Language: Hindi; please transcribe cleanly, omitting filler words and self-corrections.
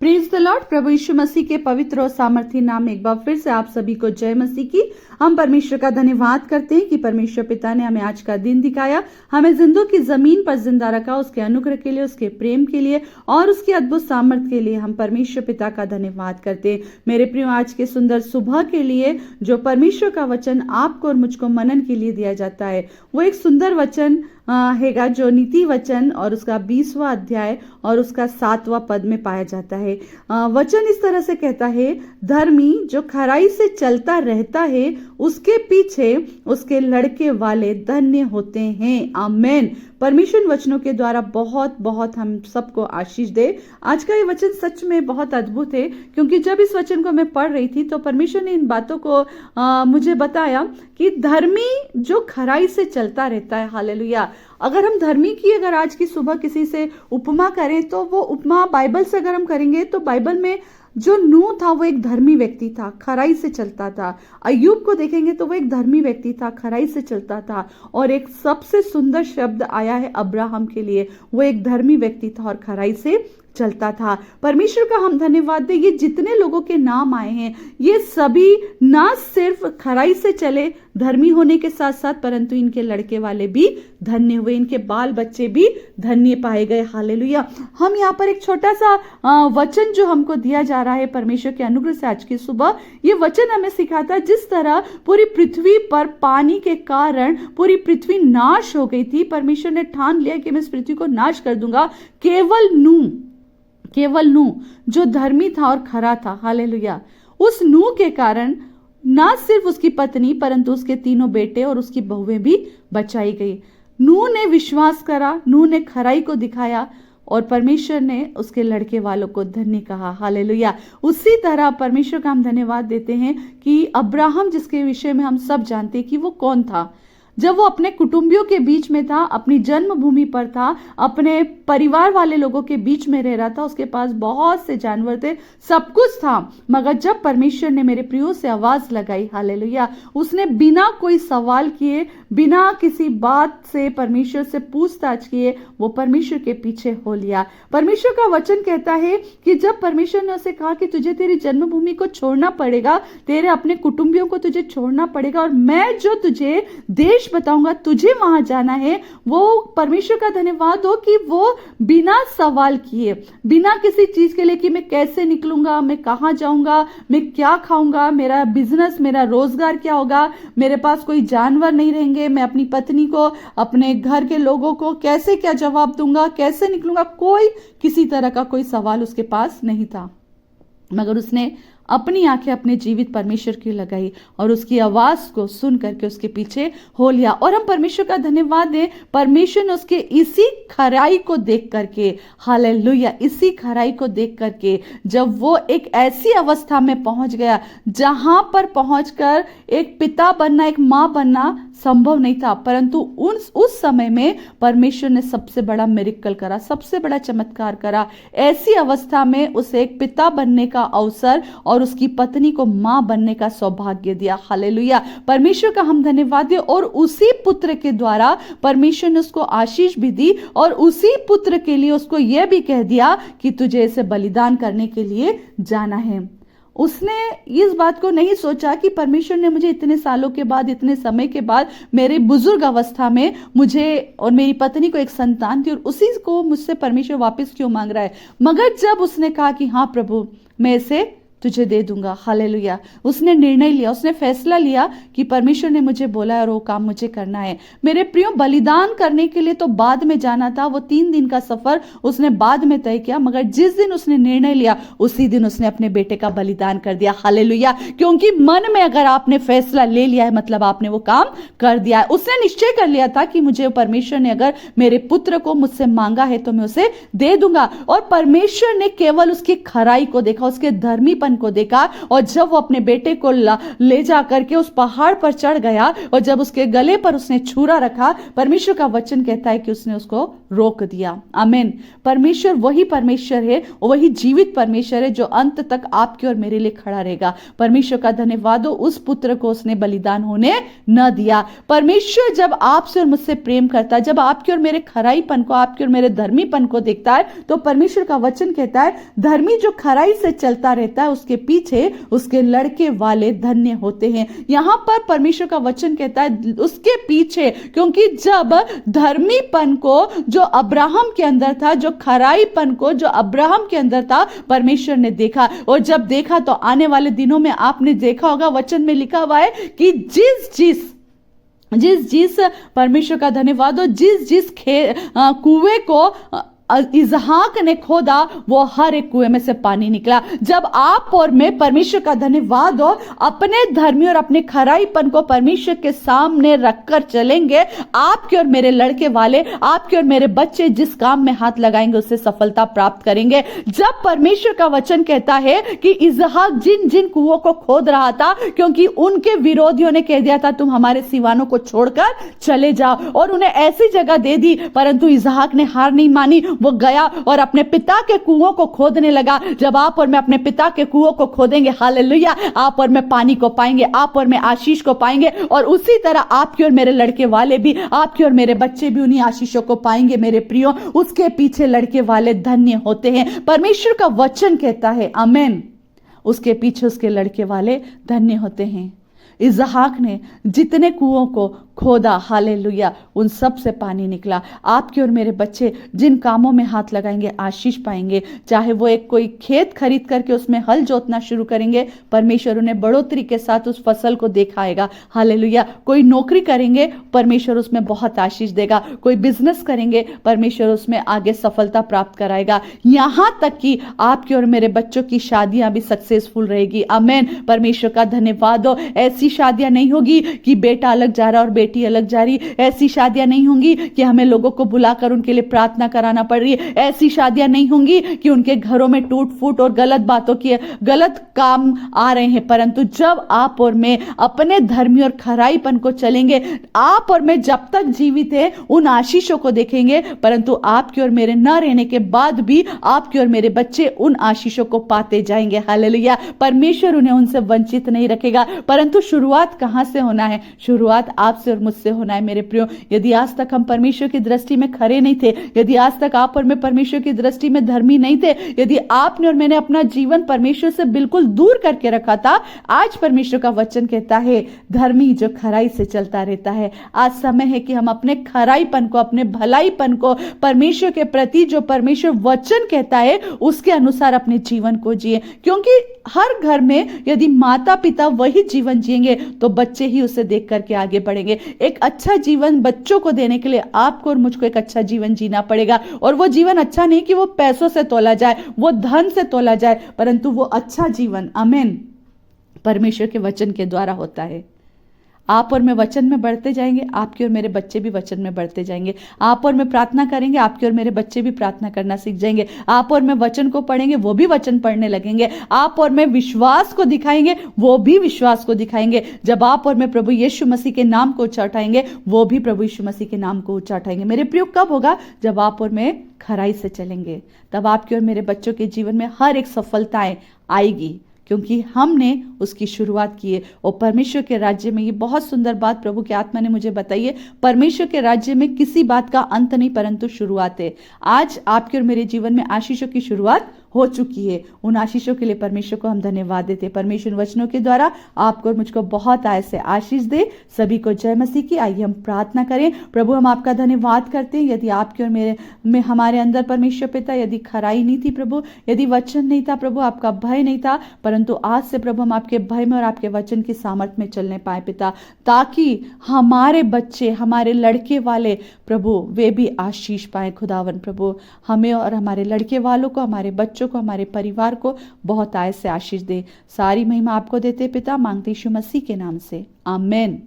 Praise the Lord. प्रभु यीशु मसीह के पवित्र और सामर्थी नाम में एक बार फिर से आप सभी को जय मसीह की। हम परमेश्वर का धन्यवाद करते हैं कि परमेश्वर पिता ने हमें आज का दिन दिखाया, हमें जिंदों की जमीन पर जिंदा रखा। उसके अनुग्रह के लिए, उसके प्रेम के लिए और उसकी अद्भुत सामर्थ के लिए हम परमेश्वर पिता का धन्यवाद करते हैं। मेरे प्रियो, आज के सुंदर सुबह के लिए जो परमेश्वर का वचन आपको और मुझको मनन के लिए दिया जाता है, वो एक सुंदर वचन हैगा जो नीति वचन और उसका 20वां अध्याय और उसका 7वां पद में पाया जाता है। वचन इस तरह से कहता है, धर्मी जो खराई से चलता रहता है उसके पीछे उसके लड़के वाले धन्य होते हैं। आमेन। परमेश्वर वचनों के द्वारा बहुत बहुत हम सबको आशीष दे। आज का ये वचन सच में बहुत अद्भुत है, क्योंकि जब इस वचन को मैं पढ़ रही थी तो परमेश्वर ने इन बातों को मुझे बताया कि धर्मी जो खराई से चलता रहता है। हालेलुया। अगर हम धर्मी की अगर आज की सुबह किसी से उपमा करें तो वो उपमा बाइबल से अगर हम करेंगे तो बाइबल में जो नूह था वो एक धर्मी व्यक्ति था, खराई से चलता था। अय्यूब को देखेंगे तो वो एक धर्मी व्यक्ति था, खराई से चलता था। और एक सबसे सुंदर शब्द आया है अब्राहम के लिए, वो एक धर्मी व्यक्ति था और खराई से चलता था। परमेश्वर का हम धन्यवाद दें, ये जितने लोगों के नाम आए हैं ये सभी ना सिर्फ खराई से चले धर्मी होने के साथ साथ, परंतु इनके लड़के वाले भी धन्य हुए, इनके बाल बच्चे भी धन्य पाए गए। हालेलुया। हम यहाँ पर एक छोटा सा वचन जो हमको दिया जा रहा है परमेश्वर के अनुग्रह से आज की सुबह, ये वचन हमें सिखाता है जिस तरह पूरी पृथ्वी पर पानी के कारण पूरी पृथ्वी नाश हो गई थी। परमेश्वर ने ठान लिया कि मैं इस पृथ्वी को नाश कर दूंगा। केवल नूह जो धर्मी था और खरा था, हालेलुया, उस नूह के कारण ना सिर्फ उसकी पत्नी परंतु उसके तीनों बेटे और उसकी बहुएं भी बचाई गई। नूह ने विश्वास करा, नूह ने खराई को दिखाया और परमेश्वर ने उसके लड़के वालों को धन्य कहा। हालेलुया। उसी तरह परमेश्वर का हम धन्यवाद देते हैं कि अब्राहम, जिसके विषय में हम सब जानते हैं कि वो कौन था, जब वो अपने कुटुंबियों के बीच में था, अपनी जन्मभूमि पर था, अपने परिवार वाले लोगों के बीच में रह रहा था, उसके पास बहुत से जानवर थे, सब कुछ था, मगर जब परमेश्वर ने मेरे प्रियो से आवाज लगाई, हालेलुया, उसने बिना कोई सवाल किए, बिना किसी बात से परमेश्वर से पूछताछ किए वो परमेश्वर के पीछे हो लिया। परमेश्वर का वचन कहता है कि जब परमेश्वर ने उसे कहा कि तुझे तेरी जन्मभूमि को छोड़ना पड़ेगा, तेरे अपने कुटुंबियों को तुझे छोड़ना पड़ेगा और मैं जो तुझे देश बताऊंगा तुझे वहां जाना है, वो परमेश्वर का धन्यवाद हो कि वो बिना सवाल किए, बिना किसी चीज के लिए कि मैं कैसे निकलूंगा, मैं कहां जाऊंगा, मैं क्या खाऊंगा, मेरा बिजनेस, मेरा रोजगार क्या होगा, मेरे पास कोई जानवर नहीं रहेंगे, मैं अपनी पत्नी को, अपने घर के लोगों को कैसे क्या जवाब दूंगा, कैसे निकलूंगा, कोई किसी तरह का कोई सवाल उसके पास नहीं था, मगर उसने अपनी आंखें अपने जीवित परमेश्वर की लगाई और उसकी आवाज को सुन करके उसके पीछे हो लिया। और हम परमेश्वर का धन्यवाद दें, परमेश्वर ने उसके इसी खराई को देख करके, हालेलुया, इसी खराई को देख करके जब वो एक ऐसी अवस्था में पहुंच गया जहां पर पहुंचकर एक पिता बनना, एक मां बनना संभव नहीं था, परंतु उस समय में परमेश्वर ने सबसे बड़ा मिरेकल करा, सबसे बड़ा चमत्कार करा। ऐसी अवस्था में उसे एक पिता बनने का अवसर और उसकी पत्नी को मां बनने का सौभाग्य दिया। हालेलुया। परमेश्वर का हम धन्यवाद दें। और उसी पुत्र के द्वारा परमेश्वर ने उसको आशीष भी दी और उसी पुत्र के लिए उसको यह भी कह दिया कि तुझे इसे बलिदान करने के लिए जाना है। उसने इस बात को नहीं सोचा कि परमेश्वर ने मुझे इतने सालों के बाद, इतने समय के बाद, मेरे बुजुर्ग अवस्था में मुझे और मेरी पत्नी को एक संतान थी और उसी को मुझसे परमेश्वर वापस क्यों मांग रहा है। मगर जब उसने कहा कि हाँ प्रभु, मैं इसे तुझे दे दूंगा, हालेलुया, उसने निर्णय लिया, उसने फैसला लिया कि परमेश्वर ने मुझे बोला है और वो काम मुझे करना है। मेरे प्रियो, बलिदान करने के लिए तो बाद में जाना था, वो 3 दिन का सफर उसने बाद में तय किया, मगर जिस दिन उसने निर्णय लिया उसी दिन उसने अपने बेटे का बलिदान कर दिया। हालेलुया। क्योंकि मन में अगर आपने फैसला ले लिया है मतलब आपने वो काम कर दिया है। उसने निश्चय कर लिया था कि मुझे परमेश्वर ने अगर मेरे पुत्र को मुझसे मांगा है तो मैं उसे दे दूंगा। और परमेश्वर ने केवल उसकी खराई को देखा, उसके धर्मीपन खराईपन को देखा, और जब वो अपने बेटे को ले जा करके उस पहाड़ पर चढ़ गया और जब उसके गले पर उसने छुरा रखा, परमेश्वर का वचन कहता है कि उसने उसको रोक दिया। आमीन। परमेश्वर वही परमेश्वर है, वही जीवित परमेश्वर है जो अंत तक आपके और मेरे लिए खड़ा रहेगा। परमेश्वर का धन्यवाद हो, उस पुत्र को उसने बलिदान होने न दिया। परमेश्वर जब आपसे और मुझसे प्रेम करता है, जब आपके और मेरे खराईपन को, आपके और मेरे धर्मीपन को देखता है, तो परमेश्वर का वचन कहता है धर्मी जो खराई से चलता रहता है उसके पीछे उसके लड़के वाले धन्य होते हैं। यहां पर परमेश्वर का वचन कहता है उसके पीछे, क्योंकि जब धर्मीपन को जो अब्राहम के अंदर था, जो खराईपन को जो अब्राहम के अंदर था, परमेश्वर ने देखा। और जब देखा तो आने वाले दिनों में आपने देखा होगा, वचन में लिखा हुआ है कि जिस जिस परमेश्वर का धन्यवाद हो, जिस कुएं को इसहाक ने खोदा, वो हर एक कुएं में से पानी निकला। जब आप और मैं, परमेश्वर का धन्यवाद हो, अपने धर्मी और अपने खराईपन को परमेश्वर के सामने रखकर चलेंगे, आपके और मेरे लड़के वाले, आपके और मेरे बच्चे जिस काम में हाथ लगाएंगे उससे सफलता प्राप्त करेंगे। जब परमेश्वर का वचन कहता है कि इसहाक जिन जिन कुओं को खोद रहा था, क्योंकि उनके विरोधियों ने कह दिया था तुम हमारे सिवानों को छोड़कर चले जाओ, और उन्हें ऐसी जगह दे दी, परंतु इसहाक ने हार नहीं मानी। वो गया और अपने पिता के कुओं को खोदने लगा। जब आप और मैं अपने पिता के कुओं को खोदेंगे, हालेलुया, आप और मैं पानी को पाएंगे, आप और मैं आशीष को पाएंगे। और उसी तरह आपके और मेरे लड़के वाले भी, आपके और मेरे बच्चे भी उन्हीं आशीषों को पाएंगे। मेरे प्रियो, उसके पीछे लड़के वाले धन्य होते हैं। परमेश्वर का वचन कहता है, आमीन, उसके पीछे उसके लड़के वाले धन्य होते हैं। इसहाक ने जितने कुओं को खोदा, हालेलुया, उन सब से पानी निकला। आपके और मेरे बच्चे जिन कामों में हाथ लगाएंगे आशीष पाएंगे। चाहे वो एक कोई खेत खरीद करके उसमें हल जोतना शुरू करेंगे, परमेश्वर उन्हें बढ़ोतरी के साथ उस फसल को दिखाएगा, हालेलुया। कोई नौकरी करेंगे, परमेश्वर उसमें बहुत आशीष देगा। कोई बिजनेस करेंगे, परमेश्वर उसमें आगे सफलता प्राप्त कराएगा। यहां तक कि आपके और मेरे बच्चों की शादियां भी सक्सेसफुल रहेगी। आमीन। परमेश्वर का धन्यवाद हो। ऐसी शादियां नहीं होगी कि बेटा अलग जा रहा और बेटी अलग जा रही। ऐसी शादियां नहीं होंगी कि हमें लोगों को बुलाकर उनके लिए प्रार्थना कराना पड़ रही है। ऐसी शादियां नहीं होंगी कि उनके घरों में टूट फूट और गलत बातों की गलत काम आ रहे हैं। परंतु जब आप और मैं अपने धर्मी और खराईपन को चलेंगे, आप और मैं जब तक जीवित है उन आशीषों को देखेंगे। परंतु आपके और मेरे न रहने के बाद भी आपके और मेरे बच्चे उन आशीषों को पाते जाएंगे। हालेलुया। परमेश्वर उन्हें उनसे वंचित नहीं रखेगा। परंतु शुरुआत कहां से होना है? शुरुआत आपसे और मुझसे होना है। मेरे प्रियो, यदि आज तक हम परमेश्वर की दृष्टि में खरे नहीं थे, यदि आज तक आप और मैं परमेश्वर की दृष्टि में धर्मी नहीं थे, यदि आपने और मैंने अपना जीवन परमेश्वर से बिल्कुल दूर करके रखा था, आज परमेश्वर का वचन कहता है धर्मी जो खराई से चलता रहता है। आज समय है कि हम अपने खराईपन को, अपने भलाईपन को, परमेश्वर के प्रति जो परमेश्वर वचन कहता है उसके अनुसार अपने जीवन को जिए। क्योंकि हर घर में यदि माता पिता वही जीवन जिएंगे तो बच्चे ही उसे देख करके आगे बढ़ेंगे। एक अच्छा जीवन बच्चों को देने के लिए आपको और मुझको एक अच्छा जीवन जीना पड़ेगा। और वो जीवन अच्छा नहीं कि वो पैसों से तोला जाए, वो धन से तोला जाए, परंतु वो अच्छा जीवन, आमीन, परमेश्वर के वचन के द्वारा होता है। आप और मैं वचन में बढ़ते जाएंगे, आपके और मेरे बच्चे भी वचन में बढ़ते जाएंगे। आप और मैं प्रार्थना करेंगे, आपके और मेरे बच्चे भी प्रार्थना करना सीख जाएंगे। आप और मैं वचन को पढ़ेंगे, वो भी वचन पढ़ने लगेंगे। आप और मैं विश्वास को दिखाएंगे, वो भी विश्वास को दिखाएंगे। जब आप और मैं प्रभु यीशु मसीह के नाम को ऊंचा उठाएंगे, वो भी प्रभु यीशु मसीह के नाम को ऊंचा उठाएंगे। मेरे प्रिय, कब होगा? जब आप और मैं खराई से चलेंगे, तब आपके और मेरे बच्चों के जीवन में हर एक सफलताएं आएगी, क्योंकि हमने उसकी शुरुआत की है। और परमेश्वर के राज्य में, ये बहुत सुंदर बात प्रभु की आत्मा ने मुझे बताई है, परमेश्वर के राज्य में किसी बात का अंत नहीं परंतु शुरुआत है। आज आपके और मेरे जीवन में आशीषों की शुरुआत हो चुकी है। उन आशीषों के लिए परमेश्वर को हम धन्यवाद देते हैं। परमेश्वर वचनों के द्वारा आपको और मुझको बहुत आय से आशीष दे। सभी को जय मसीह की। आइए हम प्रार्थना करें। प्रभु, हम आपका धन्यवाद करते हैं। यदि आपके और मेरे में हमारे अंदर परमेश्वर पिता यदि खराई नहीं थी प्रभु, यदि वचन नहीं था प्रभु, आपका भय नहीं था, परंतु आज से प्रभु हम आपके भय में और आपके वचन की सामर्थ में चलने पाए पिता, ताकि हमारे बच्चे, हमारे लड़के वाले प्रभु, वे भी आशीष पाए। खुदावन प्रभु, हमें और हमारे लड़के वालों को, हमारे बच्चों को, हमारे परिवार को बहुत आय से आशीष दे। सारी महिमा आपको देते पिता, मांगते यीशु मसीह के नाम से, आमीन।